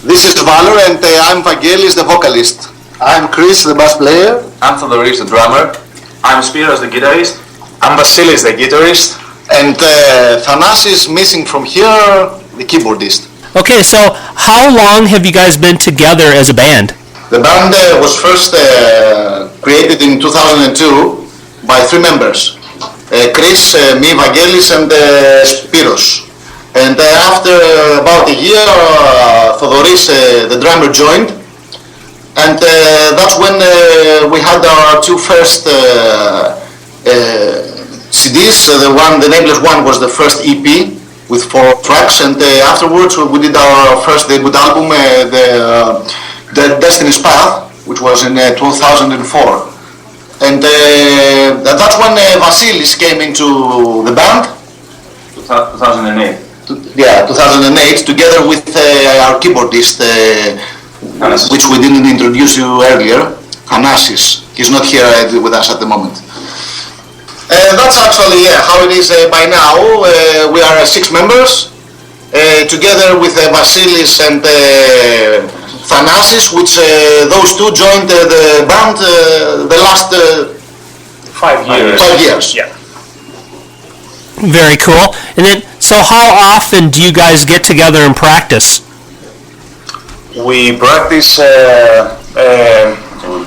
This is VALOR and I'm Vangelis, the vocalist. I'm Chris, the bass player. I'm Theodoris, the drummer. I'm Spiros, the guitarist. I'm Vasilis, the guitarist. And Thanasis, missing from here, the keyboardist. Okay, so how long have you guys been together as a band? The band was first created in 2002 by three members. Chris, me, Vangelis and Spiros. And after about a year, Theodoris, the drummer, joined. And that's when we had our two first CDs. The nameless one was the first EP with 4 tracks, and afterwards we did our first debut album, the Destiny's Path, which was in 2004. And that's when Vasilis came into the band. 2008. 2008, together with our keyboardist, which we didn't introduce you earlier, Thanasis. He's not here with us at the moment. That's actually how it is by now. We are 6 members, together with Vasilis and Thanasis, which those two joined the band the last 5 years. 5 years. Yeah. Very cool. And then, so how often do you guys get together and practice? We practice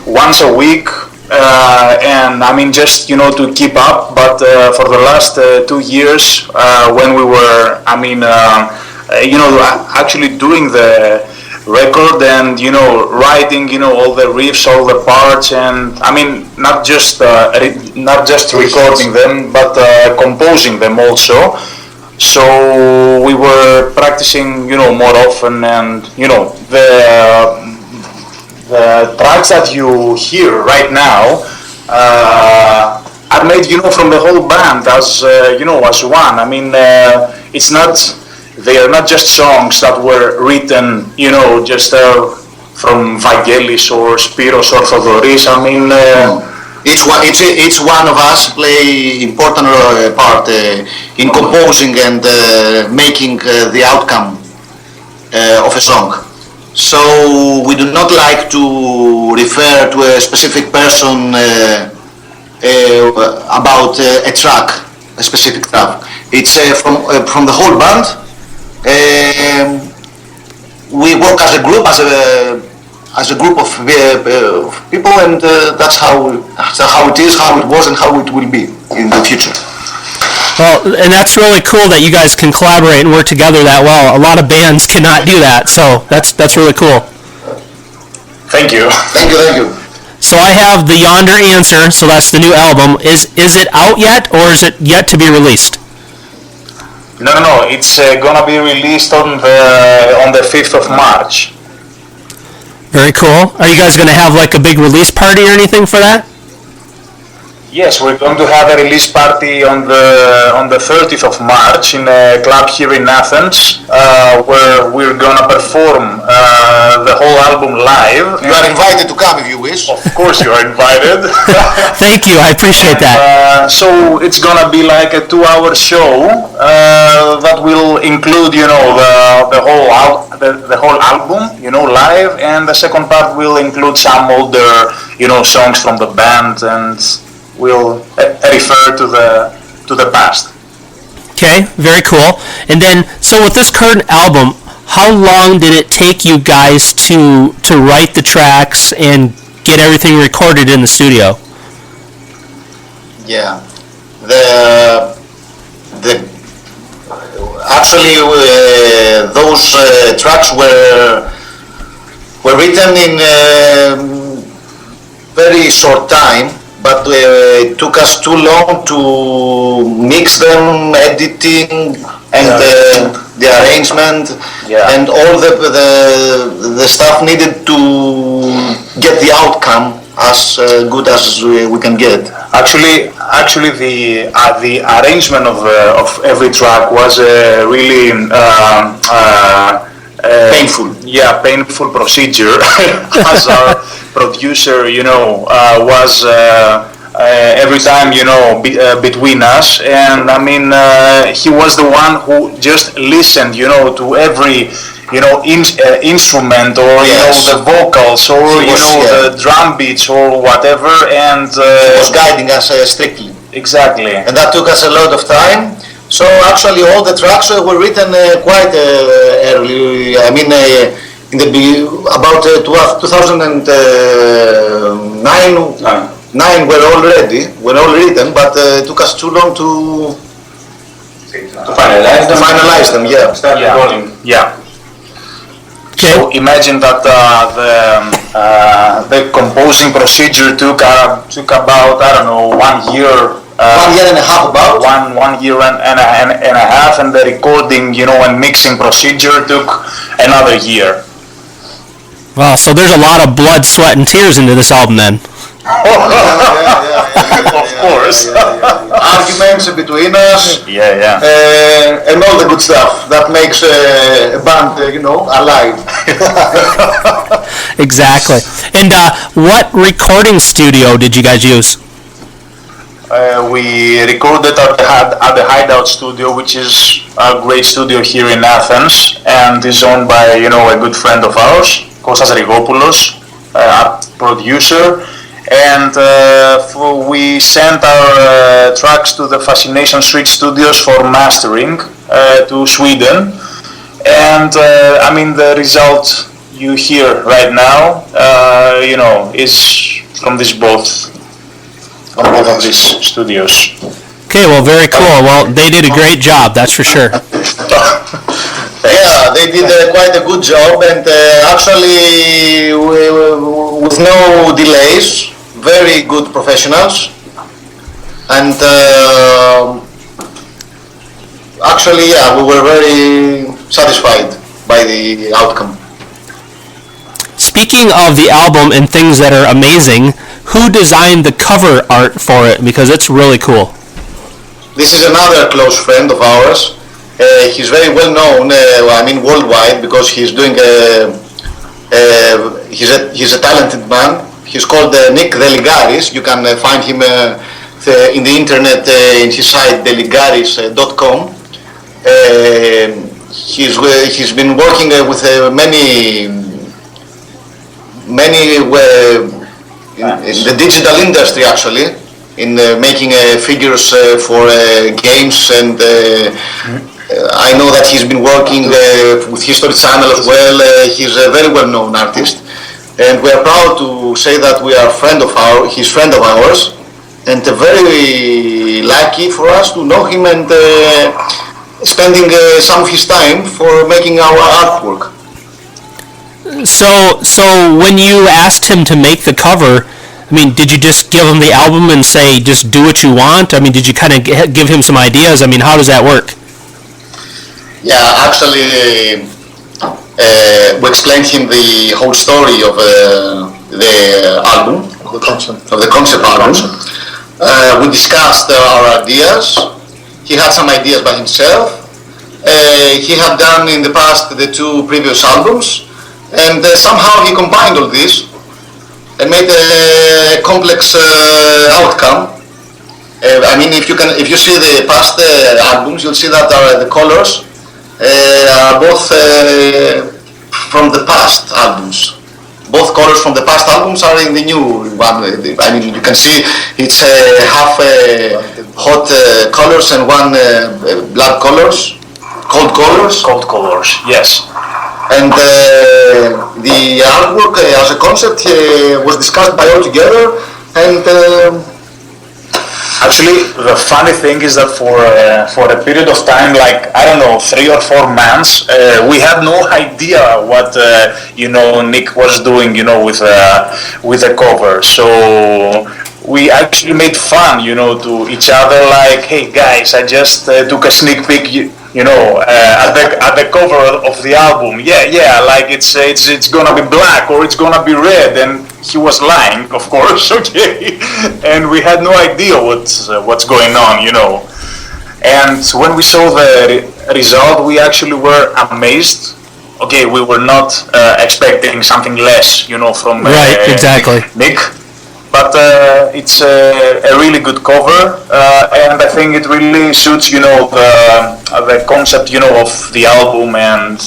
once a week, and I mean just to keep up. But for the last 2 years, when we were, actually doing the record and writing all the riffs, all the parts, and I mean not just recording them, but composing them also. So we were practicing more often, and the tracks that you hear right now are made from the whole band as as one. I mean it's not. They are not just songs that were written, just from Vangelis or Spiros or Theodoris. I mean, each one of us play important part in composing and making the outcome of a song. So we do not like to refer to a specific person about a track, a specific track. It's from the whole band. We work as a group, as a group of people, and that's how it is, how it was, and how it will be in the future. Well, and that's really cool that you guys can collaborate and work together that well. A lot of bands cannot do that, so that's really cool. Thank you. Thank you. So I have the Yonder Answer, so that's the new album. Is it out yet, or is it yet to be released? No. It's gonna be released on the 5th of March. Very cool. Are you guys gonna have like a big release party or anything for that? Yes, we're going to have a release party on the 30th of March in a club here in Athens, where we're gonna perform the whole album live. You are invited to come if you wish. Of course, you are invited. Thank you, I appreciate that. So it's gonna be like a 2-hour show that will include, the whole album, live, and the second part will include some older, songs from the band, and will refer to the past. Okay, very cool. And then, so with this current album, how long did it take you guys to write the tracks and get everything recorded in the studio? Yeah, actually those tracks were written in very short time. But it took us too long to mix them, editing, and the arrangement, and all the stuff needed to get the outcome as good as we can get. Actually, the arrangement of every track was really painful. Yeah, painful procedure. As our producer, was every time, between us, and I mean, he was the one who just listened, to every instrument or Yes. the vocals or He was, the drum beats or whatever, and He was guiding us strictly. exactly. And that took us a lot of time. So actually all the tracks were written quite early. I mean, in the about 2009 were all written, but it took us too long to finalize them. Yeah. Start recording. Yeah. Okay. So imagine that the composing procedure took about, I don't know, 1 year. 1 year and a half about. One year and a half, and the recording, and mixing procedure took another year. Wow, so there's a lot of blood, sweat, and tears into this album then. Of course. Arguments between us. Yeah. And all the good stuff that makes a band, alive. Exactly. And what recording studio did you guys use? We recorded at the Hideout Studio, which is a great studio here in Athens, and is owned by a good friend of ours, Kostas Rigopoulos, a producer. And we sent our tracks to the Fascination Street Studios for mastering to Sweden. And the result you hear right now, is from both of these studios. Okay, well, very cool. Well, they did a great job, that's for sure. Yeah, they did quite a good job, and actually with no delays, very good professionals, and actually, we were very satisfied by the outcome. Speaking of the album and things that are amazing, who designed the cover art for it? Because it's really cool. This is another close friend of ours. He's very well known, worldwide, because he's doing he's a talented man. He's called Nick Deligaris. You can find him in the internet in his site deligaris.com. He's been working with many in the digital industry, actually, in making figures for games, and I know that he's been working with History Channel as well. He's a very well-known artist, and we are proud to say that we are his friend of ours, and very lucky for us to know him and spending some of his time for making our artwork. So when you asked him to make the cover, did you just give him the album and say, just do what you want? Did you kind of give him some ideas? How does that work? Yeah, actually, we explained him the whole story of the album, of the concept album. We discussed our ideas. He had some ideas by himself. He had done in the past the 2 previous albums, and somehow he combined all this and made a complex outcome. If you see the past albums, you'll see that the colors are both from the past albums. Both colors from the past albums are in the new one. You can see it's half hot colors and one black colors, cold colors. Cold colors, yes. And the artwork as a concept was discussed by all together, and actually the funny thing is that for a period of time, like, I don't know, 3 or 4 months, we had no idea what Nick was doing, with the cover. So we actually made fun, to each other, like, hey guys, I just took a sneak peek, at the cover of the album. Yeah, like it's gonna be black or it's gonna be red, and he was lying, of course, okay. And we had no idea what's going on, And when we saw the result, we actually were amazed. Okay, we were not expecting something less, from Right, exactly. Nick. But it's a really good cover, and I think it really suits, the concept, of the album, and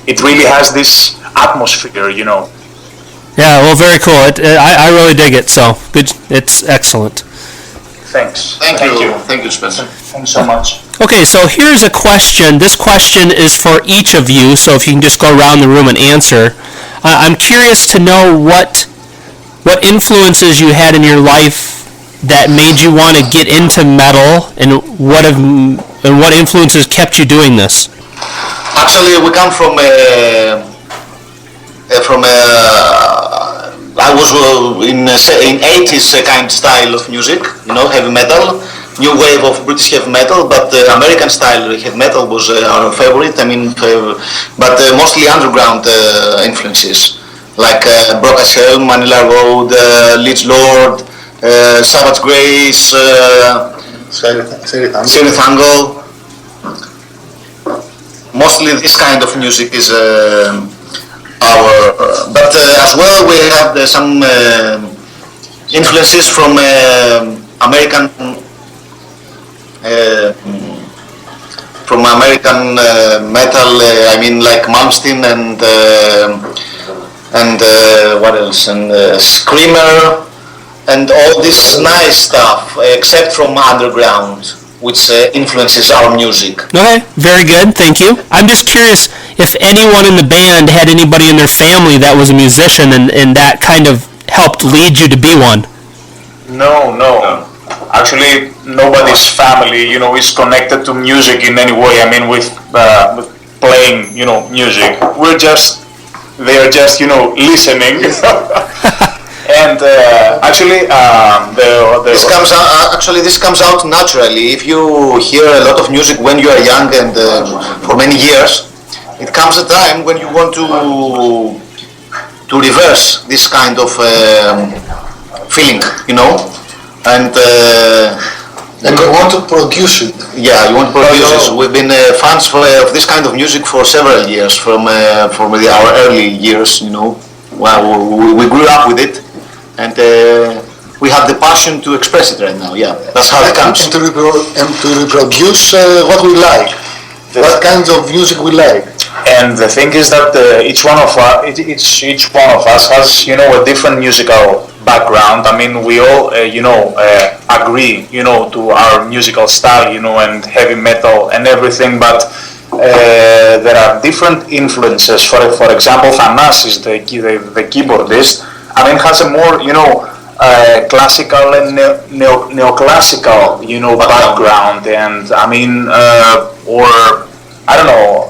it really has this atmosphere, you know. Yeah, well, very cool. I really dig it. So good. It's excellent. Thanks. Thank you. Thank you, Spencer. Thanks so much. Okay, so here's a question. This question is for each of you. So if you can just go around the room and answer. I'm curious to know what influences you had in your life that made you want to get into metal, and what influences kept you doing this. Actually, we come from I was in 80s kind of style of music, you know, heavy metal, new wave of British heavy metal, but American style heavy metal was our favorite. I mean, but mostly underground influences, like Broker's Hell, Manila Road, Leeds Lord, Savage Grace, Zenith Angle. Mostly this kind of music is but as well we have some influences from American metal. I mean, like Malmsteen and what else, and Screamer and all this nice stuff, except from underground, which influences our music. Okay, very good, thank you. I'm just curious if anyone in the band had anybody in their family that was a musician, and that kind of helped lead you to be one. No. Actually, nobody's family, you know, is connected to music in any way. I mean, with playing, you know, music. They are just, you know, listening. And actually, this comes out naturally. If you hear a lot of music when you are young and for many years, it comes a time when you want to reverse this kind of feeling, you know, and you want to produce it. Yeah, you want to produce it. We've been fans of this kind of music for several years, from our early years, you know. Well, we grew up with it. And we have the passion to express it right now. Yeah, that's how it comes. And to reproduce what we like, what kinds of music we like. And the thing is that each one of us has, you know, a different musical background. I mean, we all, agree, you know, to our musical style, you know, and heavy metal and everything. But there are different influences. For example, Thanas is the keyboardist. I mean, has a more, you know, classical and neoclassical, you know, background, and I mean, or I don't know.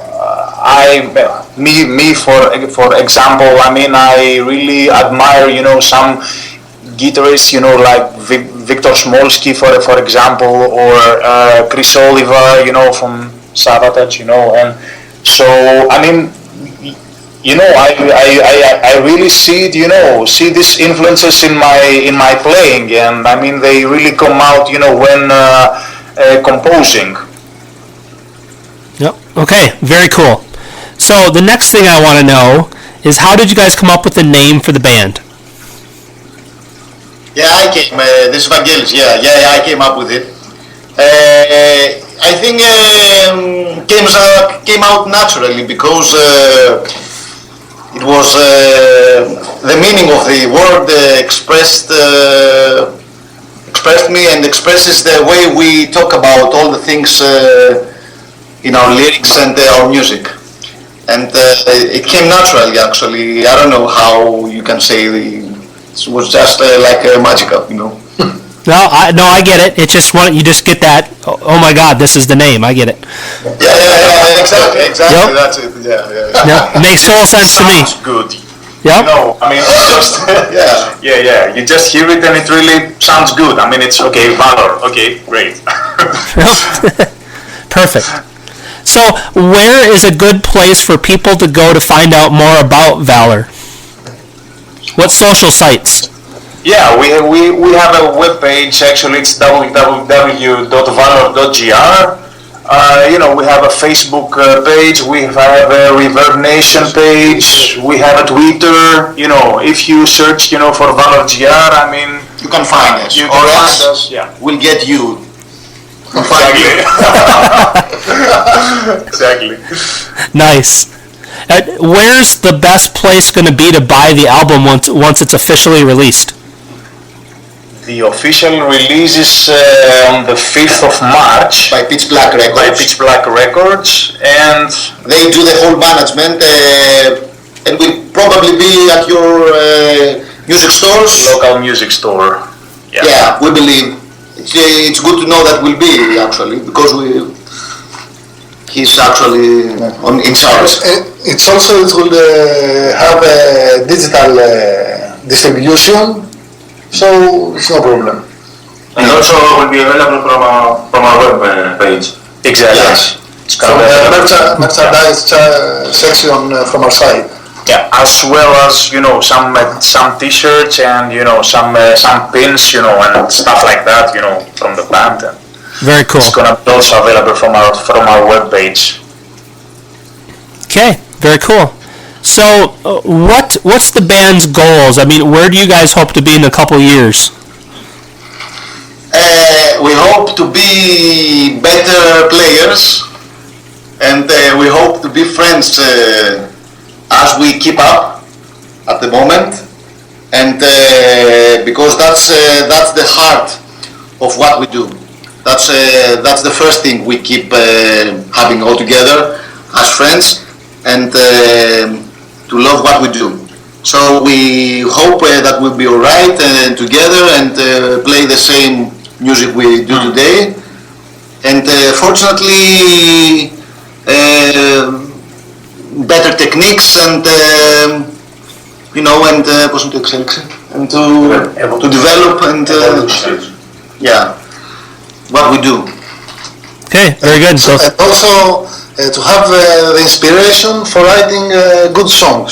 For example, I mean, I really admire, you know, some guitarists, you know, like Victor Smolsky, for example, or Chris Oliver, you know, from Savatage, you know, and so I mean. You know, I really see these influences in my playing, and I mean they really come out, you know, when composing. Yep. Okay. Very cool. So the next thing I want to know is, how did you guys come up with the name for the band? Yeah, I came. This is Vangelis. Yeah, I came up with it. I think came out naturally because. It was the meaning of the word expressed me and expresses the way we talk about all the things in our lyrics and our music. And it came naturally, actually. I don't know how you can say it was just like magical, you know. No, I get it. It's just you just get that. Oh my God, this is the name. I get it. Yeah, exactly. Yep. That's it. Yeah. Yeah, it makes total sense to me. Sounds good. Yep. No, I mean, just yeah. You just hear it and it really sounds good. I mean, it's okay. VALOR. Okay, great. Perfect. So, where is a good place for people to go to find out more about VALOR? What social sites? Yeah, we have a web page. Actually, it's www.valor.gr. You know, we have a Facebook page. We have a Reverb Nation page. We have a Twitter. You know, if you search, you know, for VALOR.gr, I mean, You can find us. you Or can else find us. Yeah. we'll get you. Exactly. Exactly. Nice. Where's the best place going to be to buy the album once it's officially released? The official release is on the 5th of March by Pitch Black Records. by Pitch Black Records, and They do the whole management, and will probably be at your music stores. local music store. Yeah, we believe. It's good to know that will be actually, because he's actually in charge. It's also, it will have a digital distribution, so it's no problem. And also will be available from our web page. Exactly. Yes. It's From gonna the be- merchandise section from our site. Yeah, as well as some T-shirts and some pins, and stuff like that, from the band. And Very cool. it's gonna be also available from our web page. Okay, very cool. So, what's the band's goals? I mean, where do you guys hope to be in a couple years? We hope to be better players, and we hope to be friends as we keep up at the moment, and because that's the heart of what we do. That's the first thing we keep having all together as friends, and to love what we do. So we hope that we'll be alright together and play the same music we do today. And fortunately, better techniques and πώς είναι το εξέλιξη, and to develop and yeah, what we do. Okay, very good. So, And also to have the inspiration for writing good songs.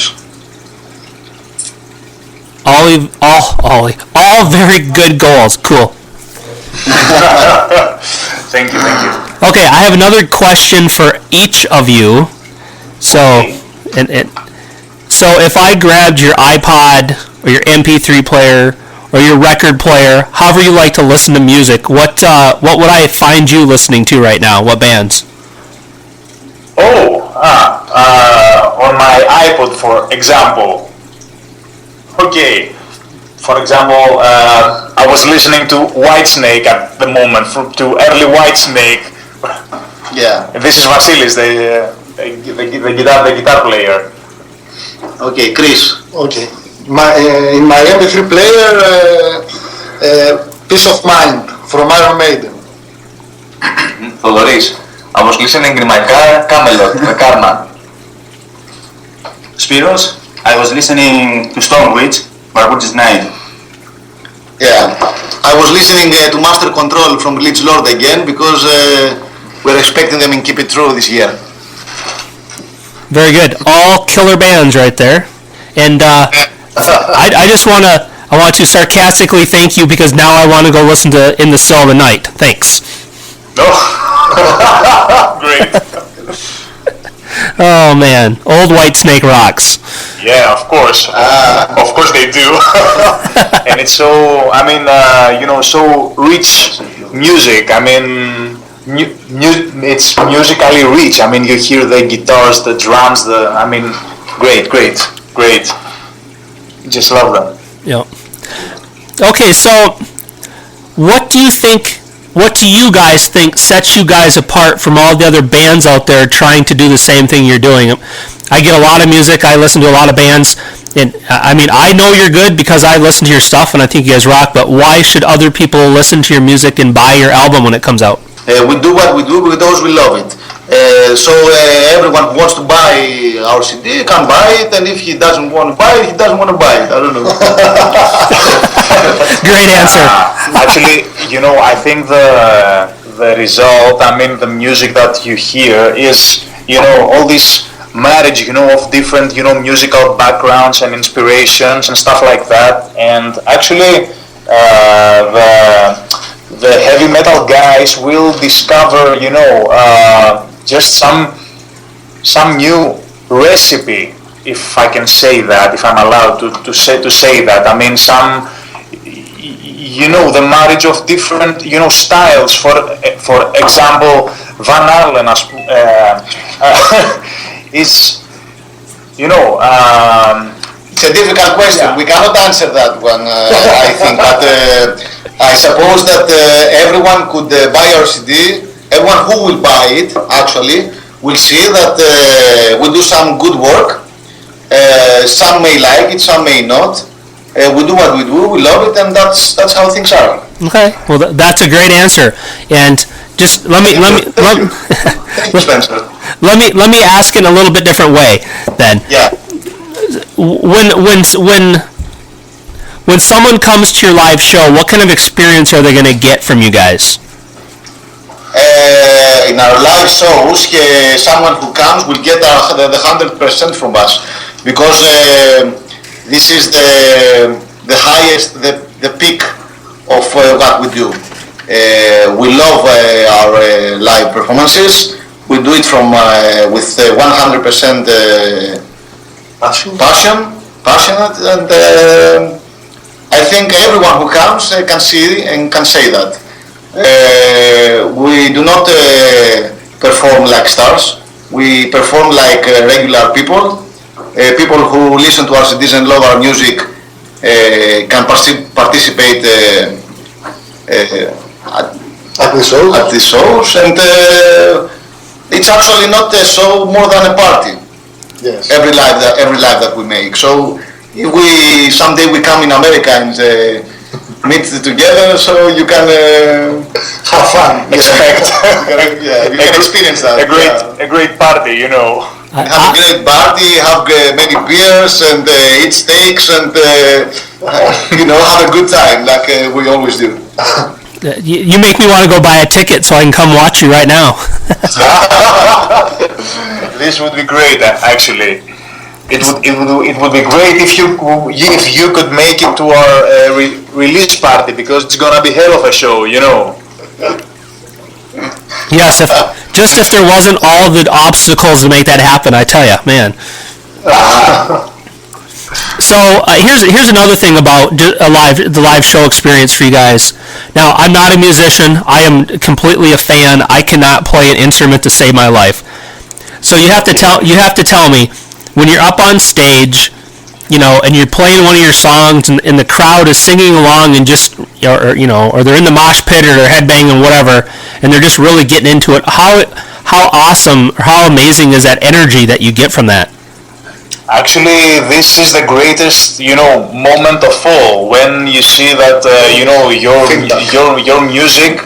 all very good goals. Cool. Thank you. Okay, I have another question for each of you. So, so if I grabbed your iPod or your MP3 player or your record player, however you like to listen to music, what would I find you listening to right now? What bands? On my iPod, for example. Okay, for example, I was listening to Whitesnake at the moment, to early Whitesnake. Yeah. This is Vasilis, the guitar player. Okay, Chris. Okay. In my MP3 player, Peace of Mind from Iron Maiden. Θοδωρής. I was listening in my car, Camelot, the Karma. Spiros. I was listening to Stormwitch, Barbucci's Night. Yeah, I was listening to Master Control from Bleach Lord again because we're expecting them in Keep It True this year. Very good. All killer bands right there. And I just want to sarcastically thank you because now I want to go listen to In the Still of the Night. Thanks. Great. Oh man, old Whitesnake rocks. Yeah, of course. Of course they do. And it's so, so rich music. I mean, it's musically rich. I mean, you hear the guitars, the drums, great. Just love them. Yep. Okay, so what do you guys think sets you guys apart from all the other bands out there trying to do the same thing you're doing? I get a lot of music, I listen to a lot of bands, and I mean, I know you're good because I listen to your stuff and I think you guys rock, but why should other people listen to your music and buy your album when it comes out? We do what we do because we love it. So everyone who wants to buy our CD can buy it, and if he doesn't want to buy it, he doesn't want to buy it. I don't know. Great answer. Actually, I think the result, the music that you hear is, all this marriage, of different, musical backgrounds and inspirations and stuff like that. And actually, the heavy metal guys will discover, just some new recipe, if I can say that, if I'm allowed to say that. I mean, some, the marriage of different, styles. For example, Van Halen is you know, It's a difficult question. Yeah. We cannot answer that one, I think. But I suppose that everyone could buy our CD. Everyone who will buy it, actually, will see that we do some good work. Some may like it, some may not. We do what we do. We love it, and that's how things are. Okay. Well, that's a great answer. And just let me Thank you, Spencer. let me ask in a little bit different way then. Yeah. When someone comes to your live show, what kind of experience are they going to get from you guys? In our live shows, someone who comes will get the 100% from us, because this is the highest, the peak of what we do. We love our live performances. We do it from with 100% passionate, and I think everyone who comes can see and can say that. We do not perform like stars. We perform like regular people. People who listen to our CDs and love our music can participate At the show? at the shows, and it's actually not a show more than a party. Yes. Every live that we make. So if we someday we come in America and meet together, so you can Have fun. expect you can experience that. a great party, you know. Have a great party, have many beers, and eat steaks, and have a good time like we always do. You make me want to go buy a ticket so I can come watch you right now. This would be great, actually. It would be great if you could make it to our release party, because it's gonna be hell of a show, you know. Yes, if there wasn't all the obstacles to make that happen, I tell you, man. So here's another thing about the live show experience for you guys. Now, I'm not a musician. I am completely a fan. I cannot play an instrument to save my life. So you have to tell me, when you're up on stage, and you're playing one of your songs, and the crowd is singing along, and just or they're in the mosh pit, or they're headbanging, whatever, and they're just really getting into it. How awesome, or how amazing is that energy that you get from that? Actually, this is the greatest, moment of all, when you see that, your music,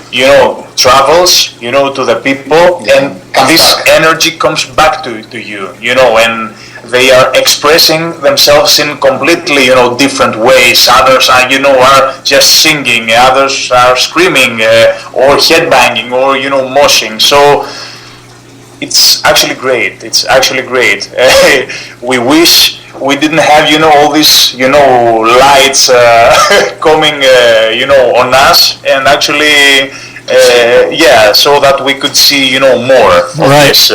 travels, to the people, and this energy comes back to you, and they are expressing themselves in completely, different ways. Others are just singing, others are screaming, or headbanging, or, moshing. So it's actually great. We wish we didn't have, all these, lights coming, on us, and actually, so that we could see, more of Right. this.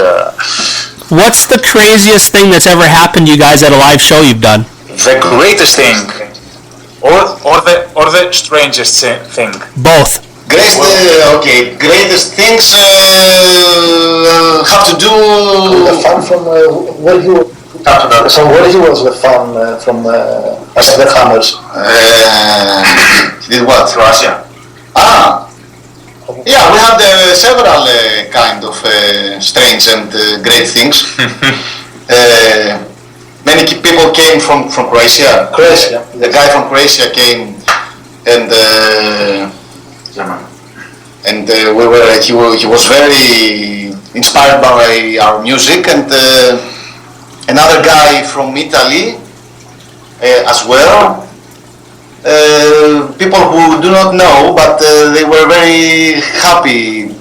What's the craziest thing that's ever happened to you guys at a live show you've done? The greatest thing, or the strangest thing. Both. Greatest things have to do. The fun from where you. So where you was the fun from the Hammers? Did what? Russia. Yeah, we had several kind of strange and great things. Many people came from Croatia. Croatia. The guy from Croatia came, and he was very inspired by our music, and another guy from Italy as well. People who do not know, but they were very happy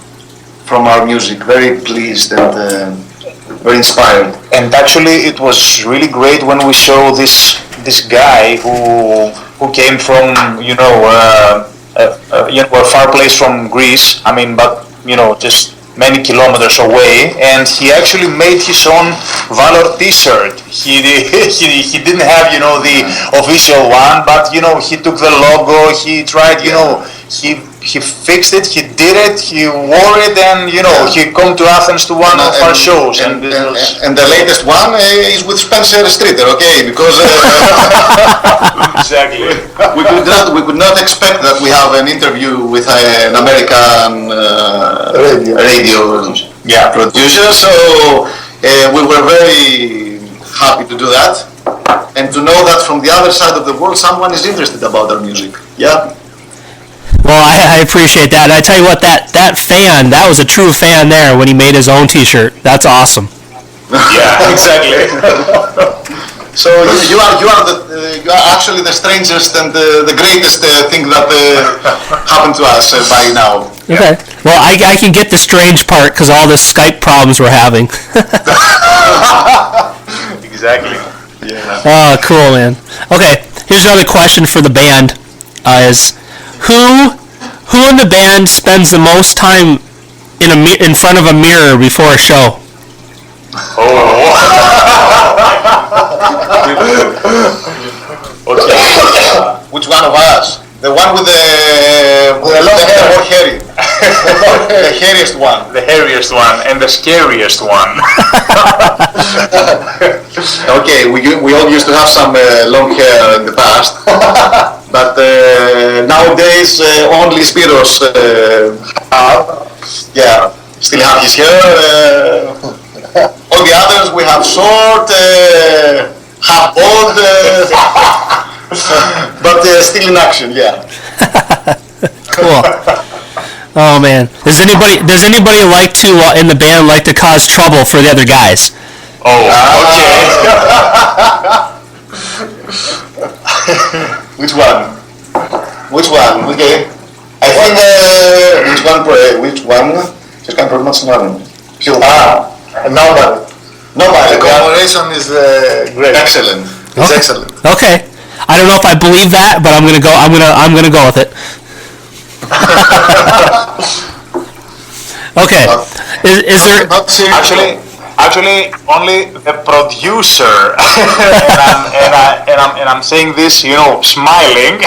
from our music, very pleased and very inspired. And actually, it was really great when we saw this guy who came from a far place from Greece. I mean, but just many kilometers away, and he actually made his own VALOR T-shirt. He didn't have the official one, but he took the logo. He tried he he fixed it, he did it, he wore it, and he come to Athens to one of our shows. And the latest one is with Spencer Streeter, okay? Because exactly. we could not expect that we have an interview with an American radio producer, so we were very happy to do that, and to know that from the other side of the world someone is interested about our music. Yeah. Well, I appreciate that. And I tell you what, that fan, that was a true fan there when he made his own T-shirt. That's awesome. Yeah, exactly. So you are actually the strangest and the greatest thing that happened to us by now. Okay. Well, I can get the strange part because all the Skype problems we're having. Exactly. Yeah. Oh, cool, man. Okay, here's another question for the band: is who in the band spends the most time in front of a mirror before a show? Okay. Which one of us? The one with the long hair, more hairy. The hairiest one. The hairiest one and the scariest one. Okay, we all used to have some long hair in the past, but nowadays only Spiros still have his hair. All the others we have short, half bald, but still in action. Yeah. Cool. Oh man, does anybody like to in the band like to cause trouble for the other guys? Oh, okay. Which one? Okay. I think which one? Just can't pronounce one. Nobody. The collaboration is great. Excellent. It's excellent. Okay. I don't know if I believe that, but I'm gonna go with it. Okay. Is there Actually, only the producer, and I'm saying this, smiling.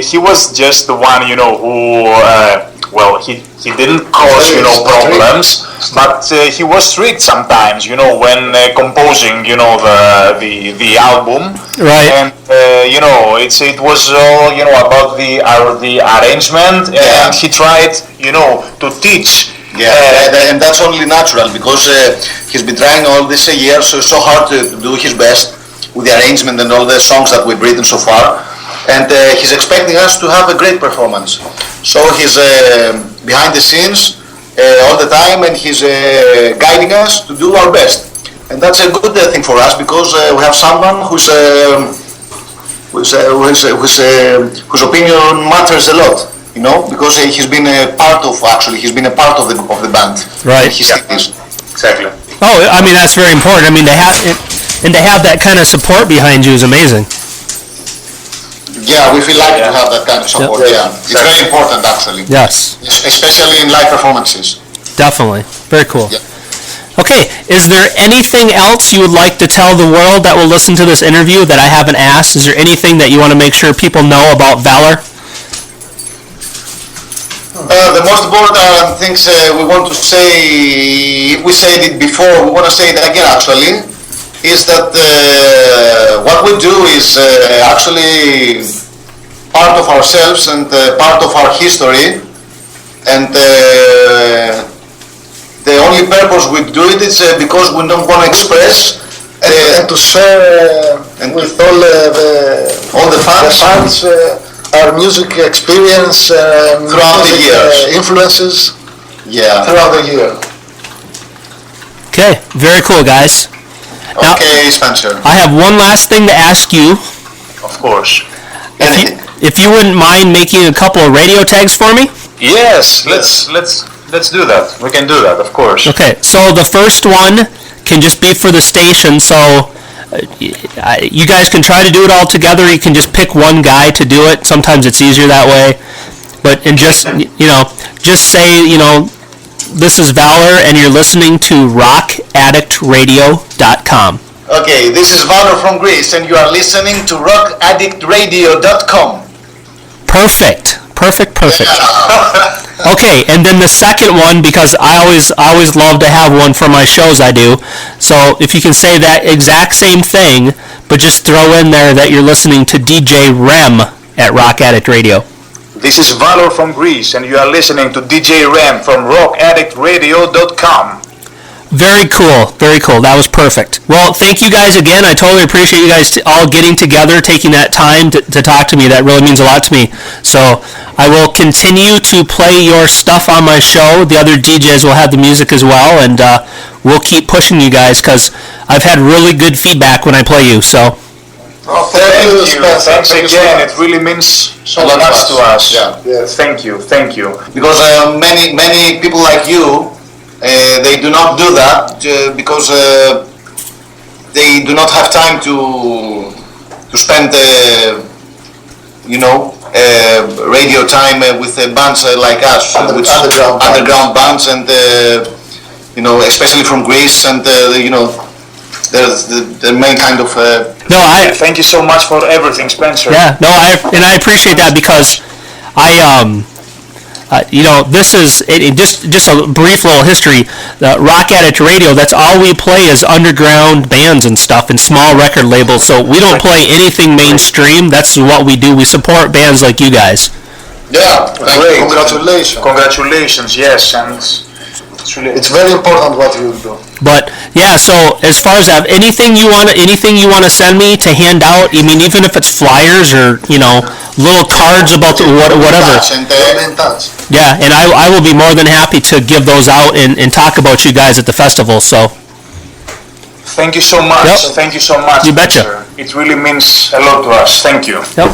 He was just the one, who, he didn't cause, problems, but he was strict sometimes, when composing, the album. Right. And it was all, about the arrangement, and he tried, to teach. Yeah, and that's only natural because he's been trying all these years so hard to do his best with the arrangement and all the songs that we've written so far, and he's expecting us to have a great performance. So he's behind the scenes all the time, and he's guiding us to do our best, and that's a good thing for us because we have someone whose opinion matters a lot. Because he's been a part of the band. Right. He still is. Exactly. Oh, I mean that's very important. I mean to have that kind of support behind you is amazing. Yeah, we feel lucky to have that kind of support. Yep. Yeah, it's very important actually. Yes. Especially in live performances. Definitely. Very cool. Yeah. Okay, is there anything else you would like to tell the world that will listen to this interview that I haven't asked? Is there anything that you want to make sure people know about VALOR? The most important things we want to say, we said it before, we want to say it again actually, is that what we do is actually part of ourselves and part of our history, and the only purpose we do it is because we don't want to express and to share with all the fans our music experience, throughout the years, influences, throughout the year. Okay, very cool, guys. Now, Okay, Spencer. I have one last thing to ask you. Of course. If you wouldn't mind making a couple of radio tags for me. Yes, let's do that. We can do that, of course. Okay, so the first one can just be for the station, so you guys can try to do it all together. You can just pick one guy to do it. Sometimes it's easier that way. But just say, this is VALOR and you're listening to rockaddictradio.com. Okay, this is VALOR from Greece and you are listening to rockaddictradio.com. Perfect. Perfect. Okay, and then the second one, because I always love to have one for my shows I do. So if you can say that exact same thing, but just throw in there that you're listening to DJ REM at Rock Addict Radio. This is VALOR from Greece, and you are listening to DJ REM from rockaddictradio.com. Very cool. That was perfect. Well, thank you guys again. I totally appreciate you guys all getting together, taking that time to talk to me. That really means a lot to me. So I will continue to play your stuff on my show. The other DJs will have the music as well, and we'll keep pushing you guys because I've had really good feedback when I play you. So Thank you. Spencer. Thanks Thank you so again. much. It really means so A lot much to us. Yeah. Yes. Thank you. Because many people like you, they do not do that because they do not have time to spend, radio time with bands like us, which Underground bands, and especially from Greece, and there's the main kind of. Thank you so much for everything, Spencer. yeah, no, I appreciate that because this is just a brief little history. Rock Addict Radio, that's all we play is underground bands and stuff and small record labels. So we don't play anything mainstream. That's what we do. We support bands like you guys. Yeah, Great. Congratulations. Congratulations. Yes, and It's very important what you do. But yeah, so as far as that, anything you want to send me to hand out, I mean, even if it's flyers or little cards about whatever. And, We'll be in touch. Yeah, and I will be more than happy to give those out and talk about you guys at the festival. So thank you so much. Yep. Thank you so much. You betcha. Spencer. It really means a lot to us. Thank you. yep.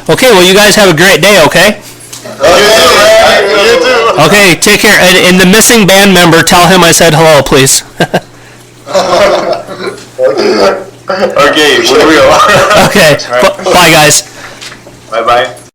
Okay, well, you guys have a great day. Okay. You too. Okay, take care. And the missing band member, tell him I said hello, please. Okay, we will. Okay. Bye, guys. Bye bye.